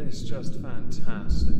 It's just fantastic.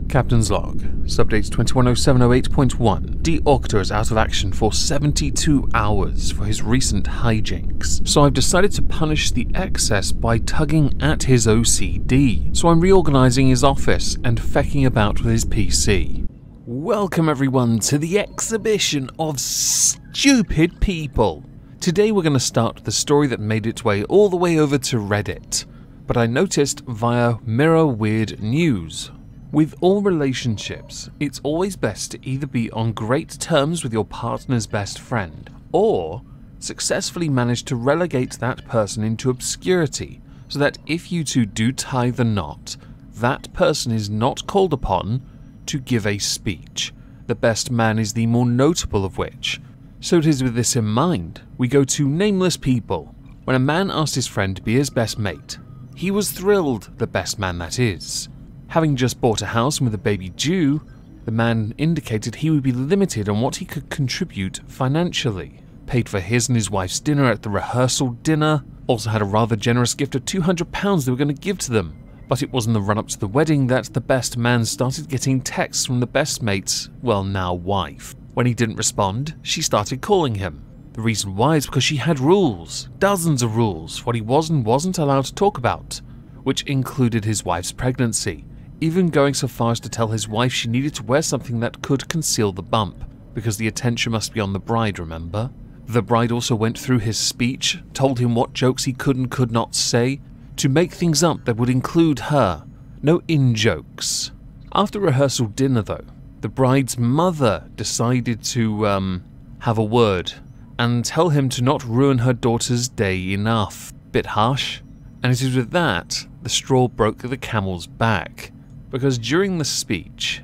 Captain's log. Subdate 210708.1. The Octa is out of action for 72 hours for his recent hijinks, so I've decided to punish the excess by tugging at his OCD. So I'm reorganizing his office and fecking about with his PC. Welcome everyone to the exhibition of stupid people. Today we're going to start with the story that made its way all the way over to Reddit, but I noticed via Mirror Weird News. With all relationships, it's always best to either be on great terms with your partner's best friend, or successfully manage to relegate that person into obscurity, so that if you two do tie the knot, that person is not called upon to give a speech, the best man is the more notable of which. So it is with this in mind, we go to Nameless People. When a man asked his friend to be his best mate, he was thrilled, the best man that is. Having just bought a house and with a baby due, the man indicated he would be limited on what he could contribute financially. Paid for his and his wife's dinner at the rehearsal dinner, also had a rather generous gift of £200 they were going to give to them. But it was in the run-up to the wedding that the best man started getting texts from the best mate's, well, now wife. When he didn't respond, she started calling him. The reason why is because she had rules, dozens of rules, what he was and wasn't allowed to talk about, which included his wife's pregnancy. Even going so far as to tell his wife she needed to wear something that could conceal the bump, because the attention must be on the bride, remember? The bride also went through his speech, told him what jokes he could and could not say, to make things up that would include her. No in-jokes. After rehearsal dinner though, the bride's mother decided to, have a word, and tell him to not ruin her daughter's day enough. Bit harsh. And it is with that, the straw broke the camel's back. Because during the speech,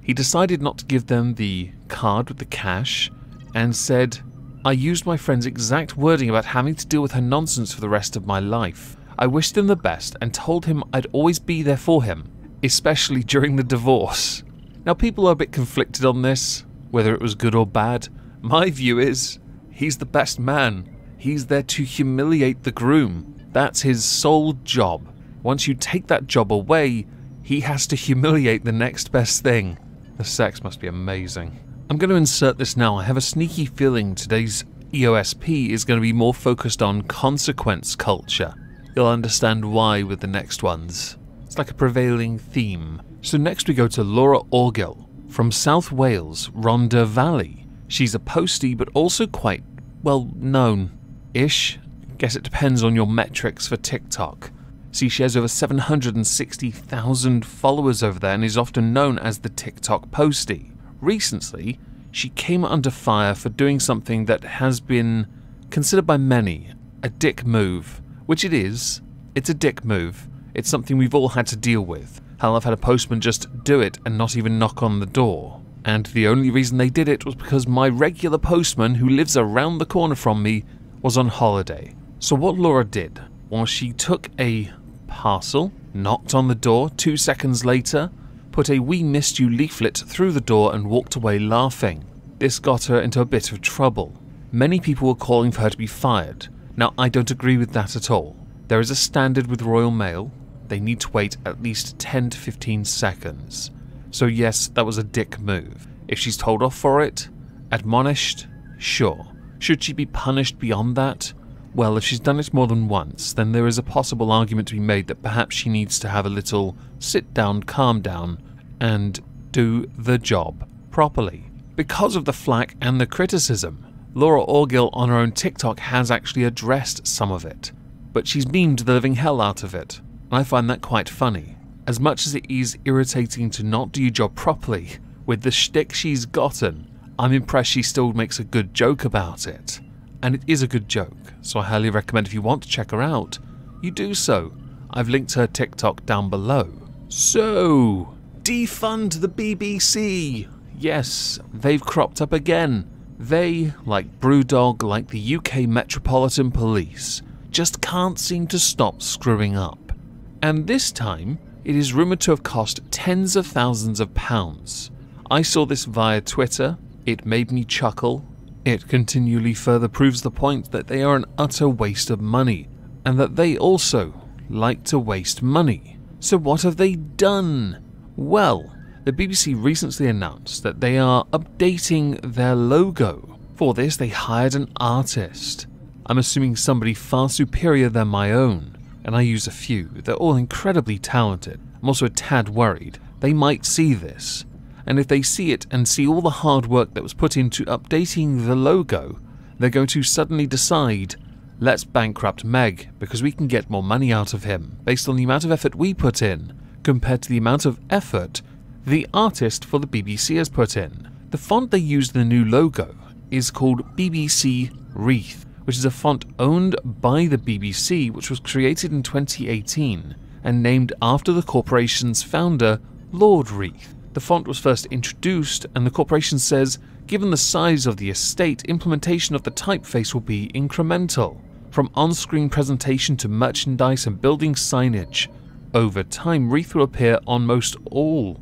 he decided not to give them the card with the cash and said, I used my friend's exact wording about having to deal with her nonsense for the rest of my life. I wished him the best and told him I'd always be there for him, especially during the divorce. Now people are a bit conflicted on this, whether it was good or bad. My view is, he's the best man. He's there to humiliate the groom. That's his sole job. Once you take that job away, he has to humiliate the next best thing. The sex must be amazing. I'm going to insert this now. I have a sneaky feeling today's EOSP is going to be more focused on consequence culture. You'll understand why with the next ones. It's like a prevailing theme. So next we go to Laura Orgill from South Wales, Rhondda Valley. She's a postie but also quite, well, known-ish. Guess it depends on your metrics for TikTok. See, she has over 760,000 followers over there and is often known as the TikTok postie. Recently, she came under fire for doing something that has been considered by many a dick move, which it is. It's a dick move. It's something we've all had to deal with. Hell, I've had a postman just do it and not even knock on the door. And the only reason they did it was because my regular postman, who lives around the corner from me, was on holiday. So what Laura did was she took a parcel, knocked on the door, 2 seconds later, put a "We missed you" leaflet through the door and walked away laughing. This got her into a bit of trouble. Many people were calling for her to be fired. Now, I don't agree with that at all. There is a standard with Royal Mail. They need to wait at least 10 to 15 seconds. So yes, that was a dick move. If she's told off for it, admonished, sure. Should she be punished beyond that? Well, if she's done it more than once, then there is a possible argument to be made that perhaps she needs to have a little sit down, calm down, and do the job properly. Because of the flack and the criticism, Laura Orgill on her own TikTok has actually addressed some of it, but she's memed the living hell out of it. I find that quite funny. As much as it is irritating to not do your job properly, with the shtick she's gotten, I'm impressed she still makes a good joke about it. And it is a good joke, so I highly recommend if you want to check her out, you do so. I've linked her TikTok down below. So, defund the BBC! Yes, they've cropped up again. They, like Brewdog, like the UK Metropolitan Police, just can't seem to stop screwing up. And this time, it is rumoured to have cost tens of thousands of pounds. I saw this via Twitter. It made me chuckle. It continually further proves the point that they are an utter waste of money. and that they also like to waste money. So what have they done? Well, the BBC recently announced that they are updating their logo. For this, they hired an artist. I'm assuming somebody far superior than my own, and I use a few. They're all incredibly talented. I'm also a tad worried. They might see this, and if they see it and see all the hard work that was put into updating the logo, they're going to suddenly decide, let's bankrupt Meg because we can get more money out of him based on the amount of effort we put in compared to the amount of effort the artist for the BBC has put in. The font they used in the new logo is called BBC Wreath, which is a font owned by the BBC, which was created in 2018 and named after the corporation's founder, Lord Wreath. The font was first introduced, and the corporation says, given the size of the estate, implementation of the typeface will be incremental, from on-screen presentation to merchandise and building signage. Over time, Wreath will appear on most all?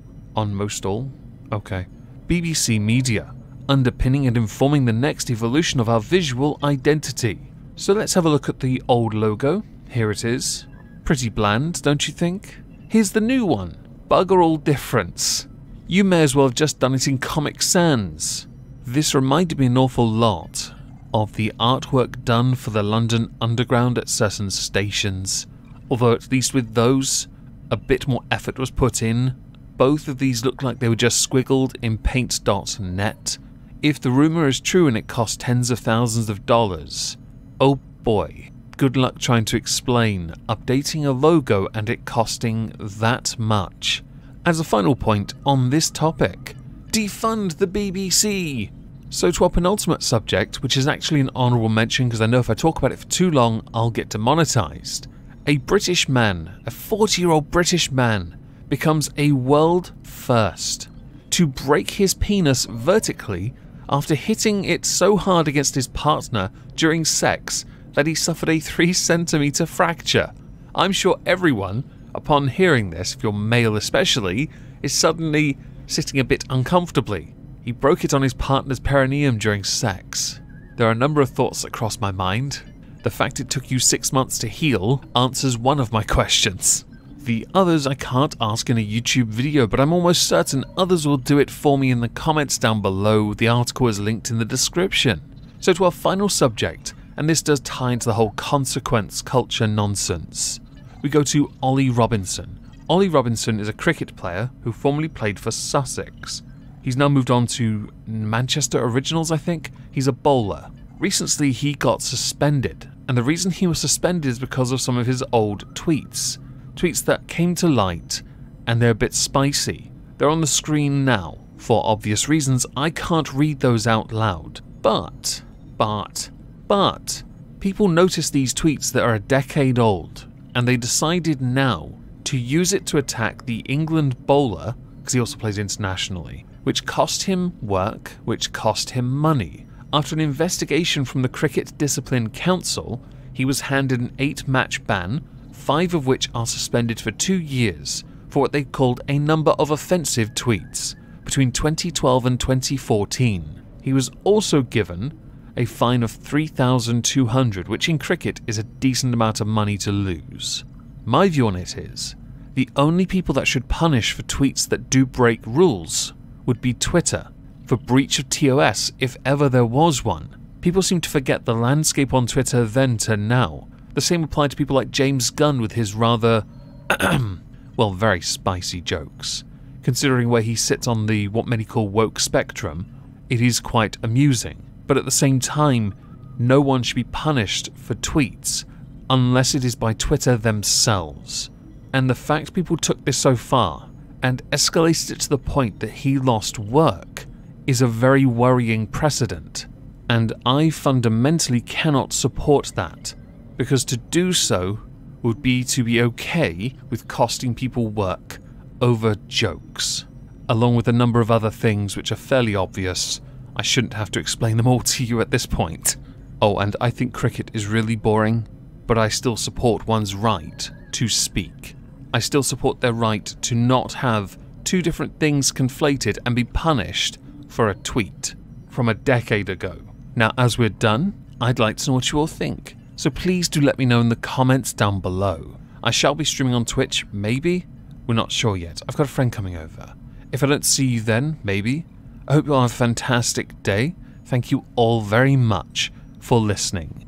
Okay. BBC media, underpinning and informing the next evolution of our visual identity. So let's have a look at the old logo. Here it is. Pretty bland, don't you think? Here's the new one. Bugger all difference. You may as well have just done it in Comic Sans. This reminded me an awful lot of the artwork done for the London Underground at certain stations. Although at least with those, a bit more effort was put in. Both of these look like they were just squiggled in paint.net. If the rumour is true and it cost tens of thousands of dollars, oh boy, good luck trying to explain updating a logo and it costing that much. As a final point on this topic, defund the BBC! So to our penultimate subject, which is actually an honourable mention because I know if I talk about it for too long, I'll get demonetised. A British man, a 40-year-old British man, becomes a world first to break his penis vertically after hitting it so hard against his partner during sex that he suffered a 3-centimetre fracture. I'm sure everyone, upon hearing this, if you're male especially, is suddenly sitting a bit uncomfortably. He broke it on his partner's perineum during sex. There are a number of thoughts that cross my mind. The fact it took you 6 months to heal answers one of my questions. The others I can't ask in a YouTube video, but I'm almost certain others will do it for me in the comments down below. The article is linked in the description. So to our final subject, and this does tie into the whole consequence culture nonsense. We go to Ollie Robinson. Ollie Robinson is a cricket player who formerly played for Sussex. He's now moved on to Manchester Originals, I think. He's a bowler. Recently he got suspended, and the reason he was suspended is because of some of his old tweets. Tweets that came to light, and they're a bit spicy. They're on the screen now. For obvious reasons, I can't read those out loud. But, people notice these tweets that are a decade old, and they decided now to use it to attack the England bowler, because he also plays internationally, which cost him work, which cost him money. After an investigation from the Cricket Discipline Council, he was handed an 8-match ban, 5 of which are suspended for 2 years for what they called a number of offensive tweets between 2012 and 2014. He was also given a fine of $3,200, which in cricket is a decent amount of money to lose. My view on it is, the only people that should punish for tweets that do break rules would be Twitter, for breach of TOS if ever there was one. People seem to forget the landscape on Twitter then to now. The same applied to people like James Gunn with his rather, well, very spicy jokes. Considering where he sits on the what many call woke spectrum, it is quite amusing. But at the same time, no one should be punished for tweets unless it is by Twitter themselves. And the fact people took this so far and escalated it to the point that he lost work is a very worrying precedent. And I fundamentally cannot support that, because to do so would be to be okay with costing people work over jokes, along with a number of other things which are fairly obvious. I shouldn't have to explain them all to you at this point. Oh, and I think cricket is really boring, but I still support one's right to speak. I still support their right to not have two different things conflated and be punished for a tweet from a decade ago. Now, as we're done, I'd like to know what you all think. So please do let me know in the comments down below. I shall be streaming on Twitch, maybe? We're not sure yet. I've got a friend coming over. If I don't see you then, maybe? I hope you all have a fantastic day. Thank you all very much for listening.